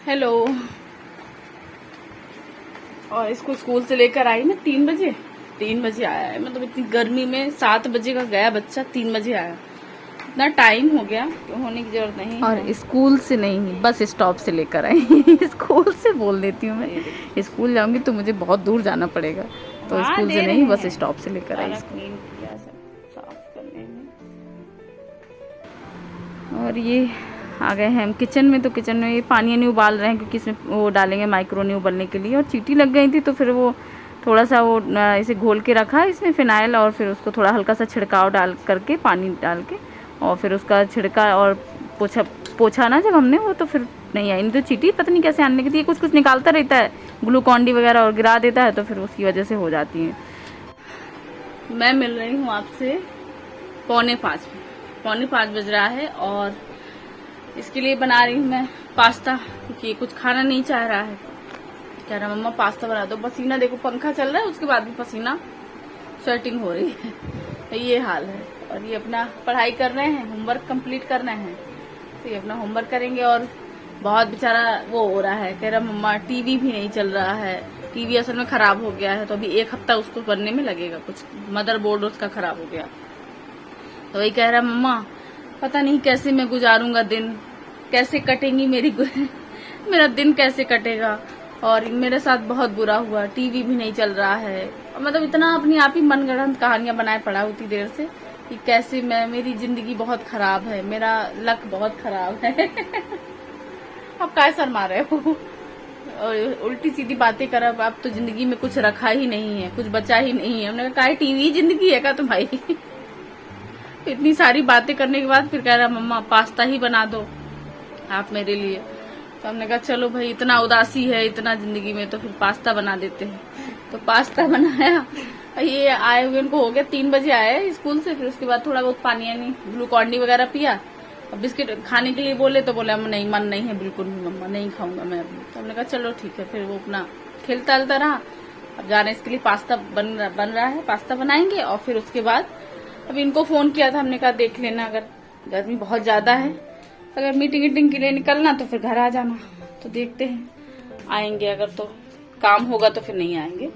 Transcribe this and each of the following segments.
Hello. और इसको school से लेकर आई ना 3 बजे आया है। मतलब इतनी गर्मी में 7 बजे का गया बच्चा, 3 बजे आया। इतना टाइम हो गया कि होने की जरूरत नहीं। और स्कूल से नहीं, बस स्टॉप से लेकर आई। स्कूल से बोल देती हूँ मैं, स्कूल जाऊंगी तो मुझे बहुत दूर जाना पड़ेगा, तो हाँ स्कूल दे से रहे नहीं, बस हैं। स्टॉप से लेकर आई सारा इसको। क्लीन किया, सब साफ करने में। और ये आ गए हैं हम किचन में। तो किचन में ये पानी नहीं उबाल रहे हैं क्योंकि इसमें वो डालेंगे माइक्रोनी उबलने के लिए। और चींटी लग गई थी तो फिर वो थोड़ा सा वो इसे घोल के रखा है इसमें फिनाइल, और फिर उसको थोड़ा हल्का सा छिड़काव डाल करके, पानी डाल के, और फिर उसका छिड़का और पोछा ना जब हमने, वो तो फिर नहीं आई। नहीं तो चींटी पता नहीं कैसे आने की थी, कुछ निकालता रहता है, ग्लूकॉन डी वगैरह, और गिरा देता है, तो फिर उसकी वजह से हो जाती है। मैं मिल रही हूँ आपसे 4:45 बज रहा है। और इसके लिए बना रही हूँ मैं पास्ता, क्योंकि कुछ खाना नहीं चाह रहा है। कह रहा मम्मा पास्ता बना दो। पसीना देखो, पंखा चल रहा है उसके बाद भी पसीना, स्वेटिंग हो रही है। तो ये हाल है। और ये अपना पढ़ाई कर रहे हैं, होमवर्क कंप्लीट करना है, तो ये अपना होमवर्क करेंगे। और बहुत बेचारा वो हो रहा है, कह रहा मम्मा टीवी भी नहीं चल रहा है। टीवी असल में खराब हो गया है, तो अभी 1 हफ्ता उसको बनने में लगेगा, कुछ मदरबोर्ड उसका खराब हो गया। तो वही कह रहा मम्मा पता नहीं कैसे मैं गुजारूंगा दिन, कैसे कटेंगी मेरा दिन कैसे कटेगा। और मेरे साथ बहुत बुरा हुआ, टीवी भी नहीं चल रहा है। मतलब इतना अपनी आप ही मनगढ़ंत कहानियां बनाए पड़ा उतनी देर से कि कैसे मेरी जिंदगी बहुत खराब है, मेरा लक बहुत खराब है। अब काय शर्मा मार रहे हो? और उल्टी सीधी बातें कर। अब तो जिंदगी में कुछ रखा ही नहीं है, कुछ बचा ही नहीं है। हमने कहा काय टीवी जिंदगी है का तुम भाई? इतनी सारी बातें करने के बाद फिर कह रहा मम्मा पास्ता ही बना दो आप मेरे लिए। तो हमने कहा चलो भाई, इतना उदासी है इतना जिंदगी में, तो फिर पास्ता बना देते हैं। तो पास्ता बनाया। ये आए हुए उनको हो गया 3 बजे आए स्कूल से। फिर उसके बाद थोड़ा बहुत पानी ग्लूकॉन डी वगैरह पिया। अब बिस्किट खाने के लिए बोले तो बोला नहीं, मन नहीं है बिल्कुल भी मम्मा, नहीं खाऊंगा मैं अभी। तो हमने कहा चलो ठीक है। फिर वो अपना खेलता हलता रहा। अब जा रहे इसके लिए पास्ता बन रहा है, पास्ता बनाएंगे। और फिर उसके बाद अभी इनको फोन किया था, हमने कहा देख लेना, अगर गर्मी बहुत ज्यादा है, अगर मीटिंग वीटिंग के लिए निकलना तो फिर घर आ जाना। तो देखते हैं आएंगे, अगर तो काम होगा तो फिर नहीं आएंगे,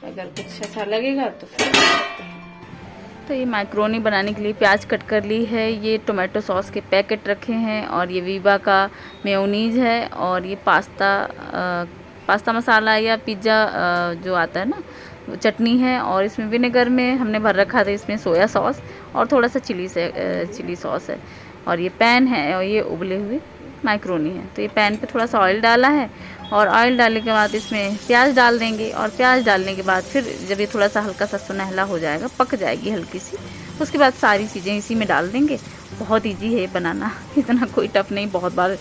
अगर कुछ ऐसा लगेगा तो फिर आ सकते हैं। तो ये मैक्रोनी बनाने के लिए प्याज कट कर ली है, ये टोमेटो सॉस के पैकेट रखे हैं, और ये वीबा का मेयोनीज है, और ये पास्ता मसाला या पिज़्ज़ा जो आता है ना, चटनी है। और इसमें विनेगर में हमने भर रखा था, इसमें सोया सॉस और थोड़ा सा चिली सॉस है। और ये पैन है, और ये उबले हुए मैक्रोनी है। तो ये पैन पे थोड़ा सा ऑयल डाला है, और ऑयल डालने के बाद इसमें प्याज डाल देंगे। और प्याज डालने के बाद फिर जब ये थोड़ा सा हल्का सा सुनहला हो जाएगा, पक जाएगी हल्की सी, उसके बाद सारी चीज़ें इसी में डाल देंगे। बहुत ईजी है बनाना, इतना कोई टफ नहीं, बहुत बार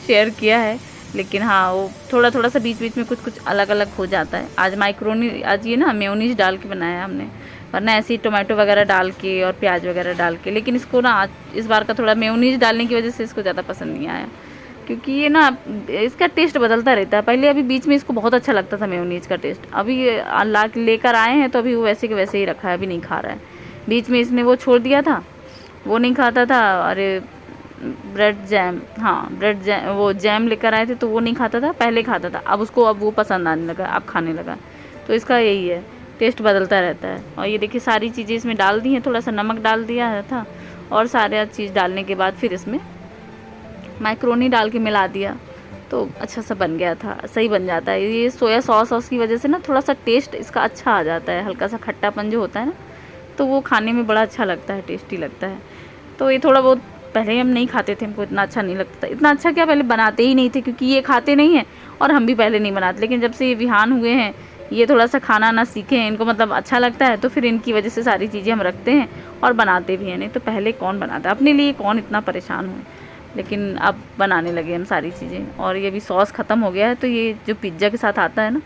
शेयर किया है। लेकिन हाँ, वो थोड़ा थोड़ा सा बीच बीच में कुछ कुछ अलग अलग हो जाता है। आज ये ना मेयोनीज डाल के बनाया हमने, वरना ऐसे ही टोमेटो वगैरह डाल के और प्याज वगैरह डाल के। लेकिन इसको ना आज इस बार का थोड़ा मेयोनीज डालने की वजह से इसको ज़्यादा पसंद नहीं आया, क्योंकि ये ना इसका टेस्ट बदलता रहता है। पहले अभी बीच में इसको बहुत अच्छा लगता था मेयोनीज का टेस्ट, अभी लेकर आए हैं तो अभी वो वैसे के वैसे ही रखा है, अभी नहीं खा रहा है। बीच में इसने वो छोड़ दिया था, वो नहीं खाता था। अरे ब्रेड जैम, हाँ ब्रेड जैम, वो जैम लेकर आए थे तो वो नहीं खाता था, पहले खाता था, अब वो पसंद आने लगा, अब खाने लगा। तो इसका यही है, टेस्ट बदलता रहता है। और ये देखिए सारी चीज़ें इसमें डाल दी हैं, थोड़ा सा नमक डाल दिया था, और सारे चीज़ डालने के बाद फिर इसमें मैक्रोनी डाल के मिला दिया, तो अच्छा सा बन गया था, सही बन जाता है। ये सोया सॉस की वजह से ना थोड़ा सा टेस्ट इसका अच्छा आ जाता है, हल्का सा खट्टापन जो होता है ना, तो वो खाने में बड़ा अच्छा लगता है, टेस्टी लगता है। तो ये थोड़ा बहुत पहले हम नहीं खाते थे, हमको इतना अच्छा नहीं लगता था। इतना अच्छा क्या, पहले बनाते ही नहीं थे, क्योंकि ये खाते नहीं हैं और हम भी पहले नहीं बनाते। लेकिन जब से ये विहान हुए हैं, ये थोड़ा सा खाना ना सीखे हैं, इनको मतलब अच्छा लगता है, तो फिर इनकी वजह से सारी चीज़ें हम रखते हैं और बनाते भी हैं। नहीं तो पहले कौन बनाता, अपने लिए कौन इतना परेशान हुए, लेकिन अब बनाने लगे हम सारी चीज़ें। और ये भी सॉस ख़त्म हो गया है, तो ये जो पिज़्ज़ा के साथ आता है ना,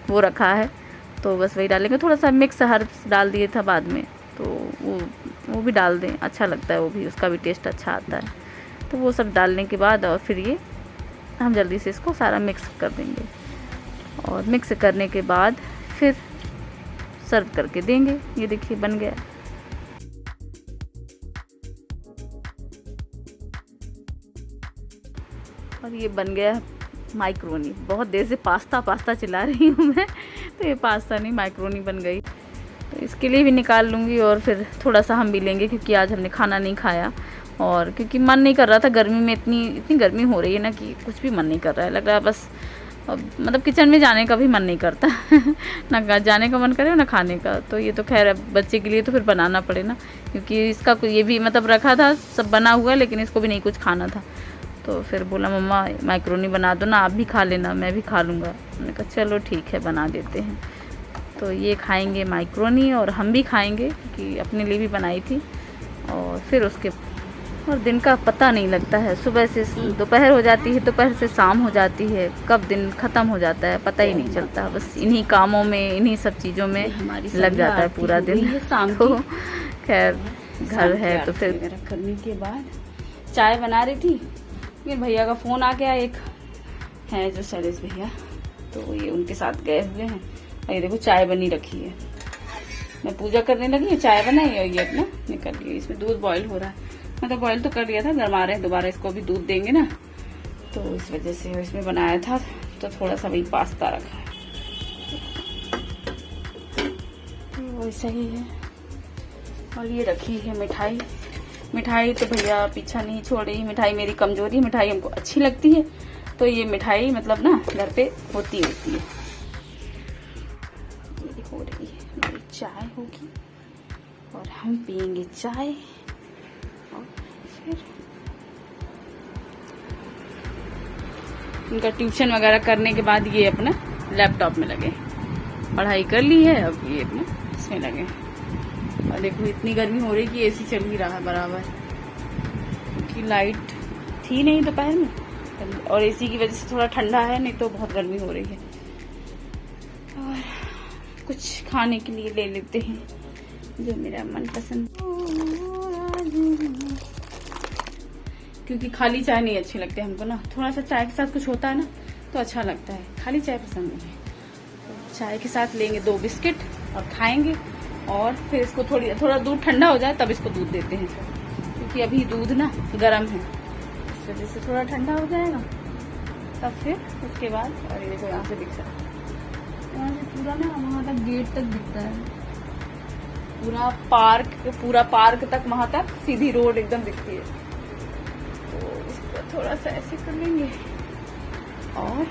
वो रखा है, तो बस वही डालेंगे। थोड़ा सा मिक्स हर्ब्स डाल दिए था बाद में, तो वो भी डाल दें, अच्छा लगता है वो भी, उसका भी टेस्ट अच्छा आता है। तो वो सब डालने के बाद और फिर ये हम जल्दी से इसको सारा मिक्स कर देंगे, और मिक्स करने के बाद फिर सर्व करके देंगे। ये देखिए बन गया। और ये बन गया माइक्रोनी। बहुत देर से पास्ता पास्ता चिल्ला रही हूँ मैं, तो ये पास्ता नहीं माइक्रोनी बन गई। तो इसके लिए भी निकाल लूँगी और फिर थोड़ा सा हम भी लेंगे, क्योंकि आज हमने खाना नहीं खाया और क्योंकि मन नहीं कर रहा था। गर्मी में इतनी गर्मी हो रही है ना कि कुछ भी मन नहीं कर रहा है, लग रहा है बस मतलब किचन में जाने का भी मन नहीं करता ना जाने का मन करे ना खाने का। तो ये तो खैर बच्चे के लिए तो फिर बनाना पड़े ना, क्योंकि इसका ये भी मतलब रखा था सब बना हुआ, लेकिन इसको भी नहीं कुछ खाना था। तो फिर बोला मम्मा मैक्रोनी बना दो ना, आप भी खा लेना, मैं भी खा लूँगा। मैंने कहा चलो ठीक है बना देते हैं। तो ये खाएंगे मैक्रोनी और हम भी खाएंगे, क्योंकि अपने लिए भी बनाई थी। और फिर उसके और दिन का पता नहीं लगता है, सुबह से दोपहर हो जाती है, दोपहर से शाम हो जाती है, कब दिन ख़त्म हो जाता है पता ही नहीं चलता। बस इन्हीं कामों में, इन्हीं सब चीज़ों में लग जाता है पूरा दिन। शाम तो खैर घर है तो फिर करने के बाद चाय बना रही थी, फिर भैया का फ़ोन आ गया, एक है जो शैलेश भैया, तो ये उनके साथ गए हुए हैं। और ये देखो चाय बनी रखी है, मैं पूजा करने लगी, चाय बनाई और ये अपना निकल गई। इसमें दूध बॉईल हो रहा है, मतलब बॉईल तो कर लिया था, गरमा रहे हैं दोबारा, इसको भी दूध देंगे ना, तो इस वजह से इसमें बनाया था। तो थोड़ा सा वही पास्ता रखा है, तो वैसा ही है। और ये रखी है मिठाई। मिठाई तो भैया पीछा नहीं छोड़ रही, मिठाई मेरी कमजोरी, मिठाई हमको अच्छी लगती है, तो ये मिठाई मतलब ना घर पे होती है। ये हो रही है हमारी चाय होगी और हम पियेंगे चाय। और फिर इनका ट्यूशन वगैरह करने के बाद ये अपना लैपटॉप में लगे, पढ़ाई कर ली है, अब ये अपने इसमें लगे। और देखो इतनी गर्मी हो रही है कि एसी चल ही रहा है बराबर, क्योंकि लाइट थी नहीं दोपहर में, और एसी की वजह से थोड़ा ठंडा है, नहीं तो बहुत गर्मी हो रही है। और कुछ खाने के लिए ले लेते हैं जो मेरा मनपसंद, क्योंकि खाली चाय नहीं अच्छी लगती हमको ना, थोड़ा सा चाय के साथ कुछ होता है ना तो अच्छा लगता है, खाली चाय पसंद नहीं है। तो चाय के साथ लेंगे 2 बिस्किट और खाएंगे, और फिर इसको थोड़ा दूध ठंडा हो जाए तब इसको दूध देते हैं, क्योंकि अभी दूध ना गर्म है, इस वजह से थोड़ा ठंडा हो जाएगा तब फिर उसके बाद। और ये देखो यहाँ से दिख रहा है, यहाँ से पूरा ना वहाँ तक गेट तक दिखता है, पूरा पार्क तक, वहां तक सीधी रोड एकदम दिखती है। तो इसको थोड़ा सा ऐसे कर लेंगे और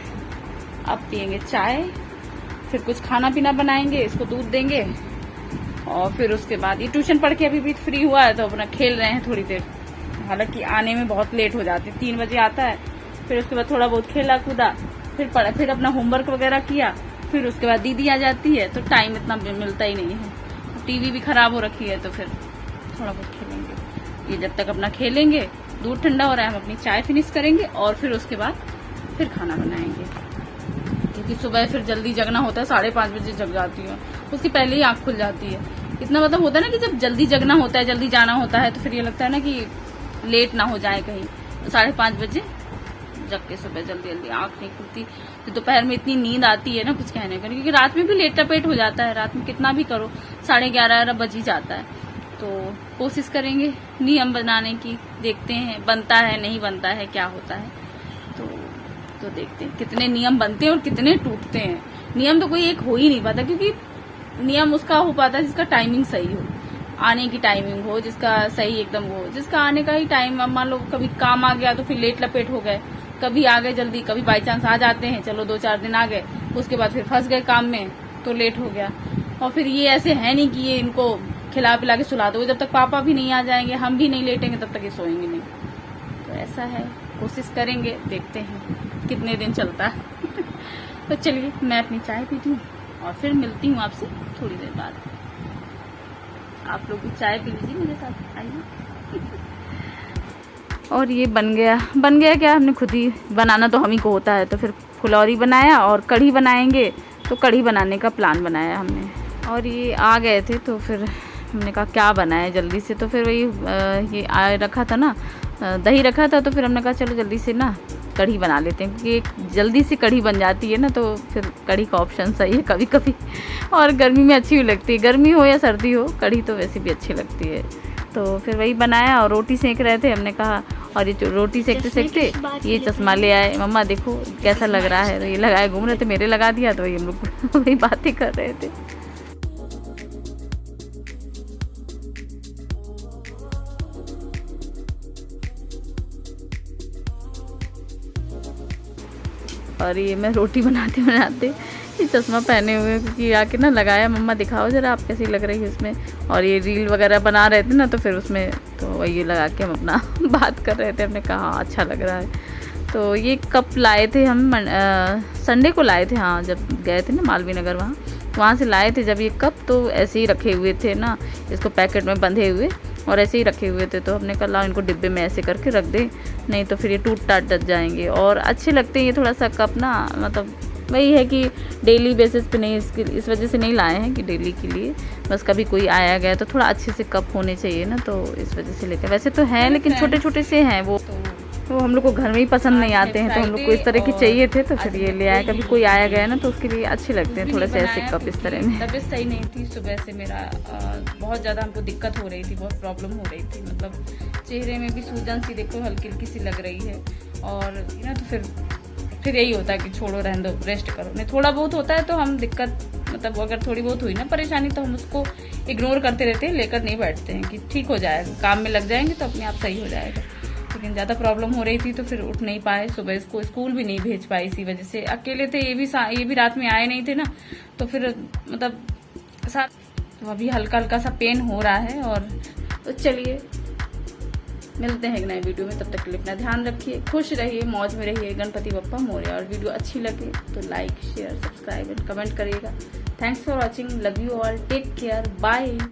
अब पियेंगे चाय, फिर कुछ खाना पीना बनाएंगे, इसको दूध देंगे, और फिर उसके बाद ये ट्यूशन पढ़ के अभी भी फ्री हुआ है तो अपना खेल रहे हैं थोड़ी देर। हालांकि आने में बहुत लेट हो जाती है, 3 बजे आता है, फिर उसके बाद थोड़ा बहुत खेला कूदा, फिर पढ़ा, फिर अपना होमवर्क वगैरह किया, फिर उसके बाद दीदी आ जाती है, तो टाइम इतना मिलता ही नहीं है। टीवी भी खराब हो रखी है, तो फिर थोड़ा बहुत खेलेंगे। ये जब तक अपना खेलेंगे, दूध ठंडा हो रहा है, हम अपनी चाय फिनिश करेंगे और फिर उसके बाद फिर खाना बनाएंगे, क्योंकि सुबह फिर जल्दी जगना होता है, 5:30 बजे जग जाती हूँ, उसकी पहले ही आंख खुल जाती है। इतना मतलब होता है ना कि जब जल्दी जगना होता है, जल्दी जाना होता है, तो फिर ये लगता है ना कि लेट ना हो जाए कहीं, तो 5:30 बजे जग के सुबह जल्दी आंख नहीं खुलती। तो दोपहर में इतनी नींद आती है ना कुछ कहने का, क्योंकि रात में भी लेट टपेट हो जाता है, रात में कितना भी करो 11:30 बज ही जाता है। तो कोशिश करेंगे नियम बनाने की, देखते हैं बनता है नहीं बनता है, क्या होता है। तो देखते हैं कितने नियम बनते हैं और कितने टूटते हैं। नियम तो कोई एक हो ही नहीं पाता, क्योंकि नियम उसका हो पाता है जिसका टाइमिंग सही हो, आने की टाइमिंग हो, जिसका सही एकदम हो, जिसका आने का ही टाइम। अब मान लो कभी काम आ गया तो फिर लेट लपेट हो गए, कभी आ गए जल्दी, कभी बाई चांस आ जाते हैं, चलो 2-4 दिन आ गए, उसके बाद फिर फंस गए काम में तो लेट हो गया। और फिर ये ऐसे है नहीं कि ये इनको खिला पिला के सुला दो, जब तक पापा भी नहीं आ जाएंगे, हम भी नहीं लेटेंगे, तब तक ये सोएंगे नहीं। तो ऐसा है, कोशिश करेंगे, देखते हैं कितने दिन चलता है। तो चलिए मैं अपनी चाय पीती हूँ और फिर मिलती हूँ आपसे थोड़ी देर बाद। आप लोग भी चाय पी लीजिए मेरे साथ, आइए। और ये बन गया क्या, हमने खुद ही बनाना तो हम ही को होता है। तो फिर फुलौरी बनाया और कढ़ी बनाएंगे, तो कढ़ी बनाने का प्लान बनाया हमने। और ये आ गए थे तो फिर हमने कहा क्या बनाए जल्दी से, तो फिर वही ये रखा था ना, दही रखा था, तो फिर हमने कहा चलो जल्दी से ना कढ़ी बना लेते हैं, क्योंकि जल्दी से कढ़ी बन जाती है ना, तो फिर कढ़ी का ऑप्शन सही है कभी कभी, और गर्मी में अच्छी भी लगती है, गर्मी हो या सर्दी हो, कढ़ी तो वैसे भी अच्छी लगती है। तो फिर वही बनाया और रोटी सेक रहे थे, हमने कहा और ये रोटी सेकते सेकते ये चश्मा ले आए। मम्मा देखो कैसा लग रहा है, तो ये लगाए घूम रहे थे, मेरे लगा दिया, तो ये हम लोग वही बातें कर रहे थे। और ये मैं रोटी बनाते बनाते ये चश्मा पहने हुए, क्योंकि आके ना लगाया, मम्मा दिखाओ जरा आप कैसी लग रही है उसमें। और ये रील वगैरह बना रहे थे ना, तो फिर उसमें तो वही लगा के हम अपना बात कर रहे थे। हमने कहा अच्छा लग रहा है। तो ये कप लाए थे हम संडे को लाए थे, हाँ जब गए थे ना मालवीय नगर, वहाँ से लाए थे जब ये कप। तो ऐसे ही रखे हुए थे ना, इसको पैकेट में बंधे हुए और ऐसे ही रखे हुए थे। तो हमने कहा इनको डिब्बे में ऐसे करके रख दे, नहीं तो फिर ये टूट टाट जाएंगे। और अच्छे लगते हैं ये थोड़ा सा कप ना, मतलब वही है कि डेली बेसिस पे नहीं, इस वजह से नहीं लाए हैं कि डेली के लिए, बस कभी कोई आया गया तो थोड़ा अच्छे से कप होने चाहिए ना, तो इस वजह से लेते हैं। वैसे तो हैं लेकिन छोटे छोटे से हैं, वो तो हम लोग को घर में ही पसंद नहीं आते हैं, तो हम लोग को इस तरह के चाहिए थे, तो फिर ये ले आए। कभी कोई आया गया ना तो उसके लिए अच्छे लगते हैं थोड़े से ऐसे कप इस तरह में। तबीयत सही नहीं थी, सुबह से मेरा बहुत ज़्यादा हमको दिक्कत हो रही थी, बहुत प्रॉब्लम हो रही थी, मतलब चेहरे में भी सूजन सी देखो हल्की हल्की सी लग रही है। और ना तो फिर यही होता है कि छोड़ो रहने दो, रेस्ट करो। नहीं थोड़ा बहुत होता है तो हम दिक्कत, मतलब अगर थोड़ी बहुत हुई ना परेशानी तो हम उसको इग्नोर करते रहते हैं, लेकर नहीं बैठते हैं कि ठीक हो जाएगा, काम में लग जाएंगे तो अपने आप सही हो जाएगा। लेकिन ज़्यादा प्रॉब्लम हो रही थी तो फिर उठ नहीं पाए, सुबह इसको स्कूल भी नहीं भेज पाई इसी वजह से। अकेले थे, ये भी रात में आए नहीं थे ना, तो फिर मतलब तो अभी हल्का हल्का सा पेन हो रहा है। और तो चलिए मिलते हैं एक नए वीडियो में, तब तक के लिए अपना ध्यान रखिए, खुश रहिए, मौज में रहिए। गणपति बप्पा मोरया। और वीडियो अच्छी लगे तो like share subscribe and comment करिएगा। Thanks for watching, love you all, take care, bye.